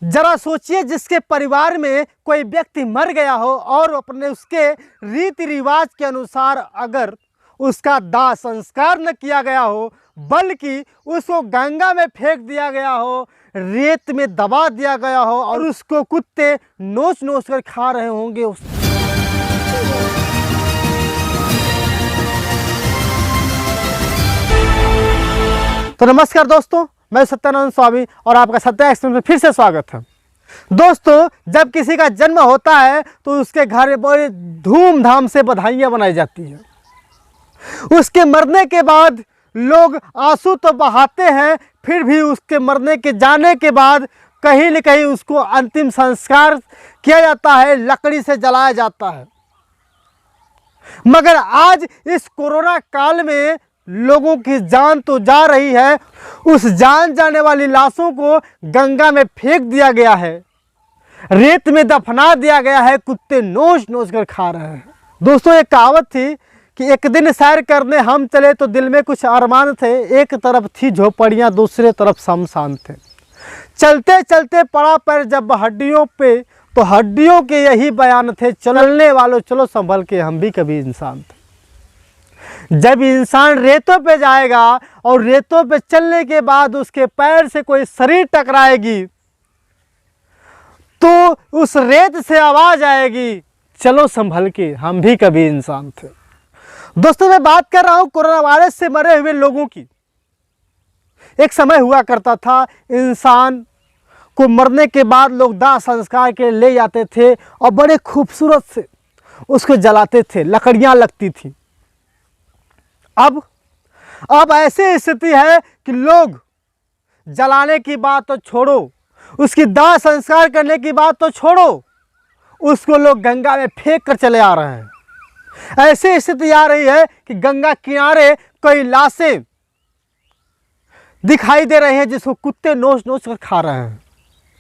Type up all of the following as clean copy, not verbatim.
जरा सोचिए, जिसके परिवार में कोई व्यक्ति मर गया हो और अपने उसके रीति रिवाज के अनुसार अगर उसका दाह संस्कार न किया गया हो, बल्कि उसको गंगा में फेंक दिया गया हो, रेत में दबा दिया गया हो और उसको कुत्ते नोच नोच कर खा रहे होंगे। तो नमस्कार दोस्तों, मैं सत्यानंद स्वामी और आपका सत्या एक्सप्रेस में फिर से स्वागत है। दोस्तों, जब किसी का जन्म होता है तो उसके घर में बड़े धूमधाम से बधाइयाँ बनाई जाती हैं। उसके मरने के बाद लोग आंसू तो बहाते हैं, फिर भी उसके मरने के जाने के बाद कहीं न कहीं उसको अंतिम संस्कार किया जाता है, लकड़ी से जलाया जाता है। मगर आज इस कोरोना काल में लोगों की जान तो जा रही है, उस जान जाने वाली लाशों को गंगा में फेंक दिया गया है, रेत में दफना दिया गया है, कुत्ते नोच नोच कर खा रहे हैं। दोस्तों, एक कहावत थी कि एक दिन सैर करने हम चले तो दिल में कुछ अरमान थे, एक तरफ थी झोपड़ियाँ दूसरे तरफ शमशान थे। चलते चलते पड़ा पैर जब हड्डियों पे तो हड्डियों के यही बयान थे, चलने वालों चलो संभल के, हम भी कभी इंसान थे। जब इंसान रेतों पे जाएगा और रेतों पे चलने के बाद उसके पैर से कोई शरीर टकराएगी तो उस रेत से आवाज आएगी, चलो संभल के, हम भी कभी इंसान थे। दोस्तों, मैं बात कर रहा हूं कोरोना वायरस से मरे हुए लोगों की। एक समय हुआ करता था, इंसान को मरने के बाद लोग दाह संस्कार के लिए ले जाते थे और बड़े खूबसूरत से उसको जलाते थे, लकड़ियां लगती थी। अब ऐसी स्थिति है कि लोग जलाने की बात तो छोड़ो, उसकी दाह संस्कार करने की बात तो छोड़ो, उसको लोग गंगा में फेंक कर चले आ रहे हैं। ऐसी स्थिति आ रही है कि गंगा किनारे कई लाशें दिखाई दे रही हैं जिसको कुत्ते नोच नोच कर खा रहे हैं।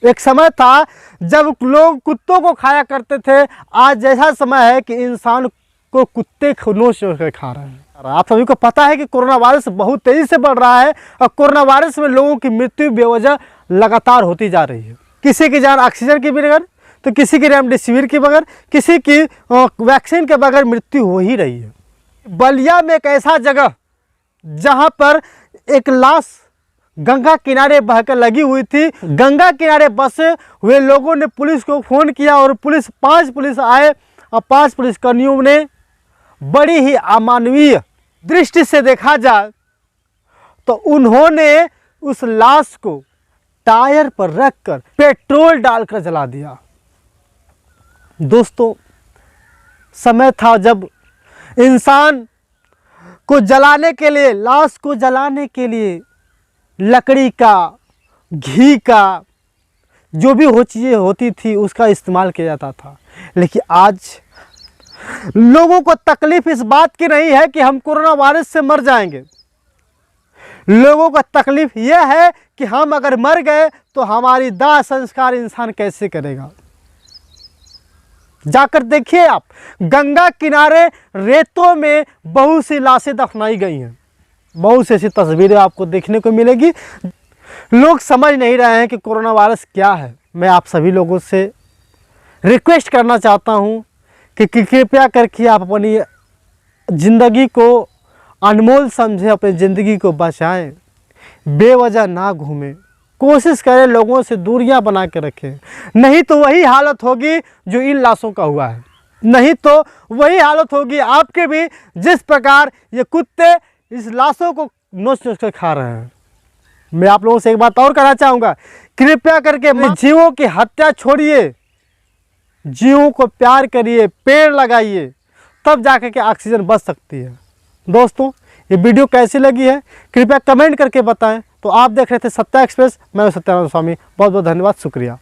एक समय था जब लोग कुत्तों को खाया करते थे, आज जैसा समय है कि इंसान को कुत्ते नोच नोच कर खा रहे हैं। आप सभी को पता है कि कोरोना वायरस बहुत तेजी से बढ़ रहा है और कोरोना वायरस में लोगों की मृत्यु बेवजह लगातार होती जा रही है। किसी की जान ऑक्सीजन के बगैर, तो किसी की रेमडेसिविर के बगैर, किसी की वैक्सीन के बगैर मृत्यु हो ही रही है। बलिया में एक ऐसा जगह जहां पर एक लाश गंगा किनारे बहकर लगी हुई थी, गंगा किनारे बसे हुए लोगों ने पुलिस को फ़ोन किया और पाँच पुलिस आए और 5 पुलिसकर्मियों ने बड़ी ही अमानवीय दृष्टि से देखा जाए तो उन्होंने उस लाश को टायर पर रखकर पेट्रोल डालकर जला दिया। दोस्तों, समय था जब इंसान को जलाने के लिए, लाश को जलाने के लिए लकड़ी का, घी का, जो भी चीज़ें होती थी उसका इस्तेमाल किया जाता था। लेकिन आज लोगों को तकलीफ इस बात की नहीं है कि हम कोरोना वायरस से मर जाएंगे। लोगों को तकलीफ यह है कि हम अगर मर गए तो हमारी दाह संस्कार इंसान कैसे करेगा। जाकर देखिए आप, गंगा किनारे रेतों में बहुत सी लाशें दफनाई गई हैं। बहुत सी ऐसी तस्वीरें आपको देखने को मिलेगी। लोग समझ नहीं रहे हैं कि कोरोना वायरस क्या है। मैं आप सभी लोगों से रिक्वेस्ट करना चाहता हूं कि कृपया करके आप अपनी ज़िंदगी को अनमोल समझें, अपनी ज़िंदगी को बचाएं, बेवजह ना घूमें, कोशिश करें लोगों से दूरियां बना के रखें। नहीं तो वही हालत होगी जो इन लाशों का हुआ है, नहीं तो वही हालत होगी आपके भी, जिस प्रकार ये कुत्ते इस लाशों को नोच नोच कर खा रहे हैं। मैं आप लोगों से एक बात और कहना चाहूँगा, कृपया करके जीवों की हत्या छोड़िए, जीवों को प्यार करिए, पेड़ लगाइए, तब जाकर के ऑक्सीजन बच सकती है। दोस्तों, ये वीडियो कैसी लगी है कृपया कमेंट करके बताएं। तो आप देख रहे थे सत्या एक्सप्रेस, मैं सत्यानंद स्वामी। बहुत बहुत धन्यवाद, शुक्रिया।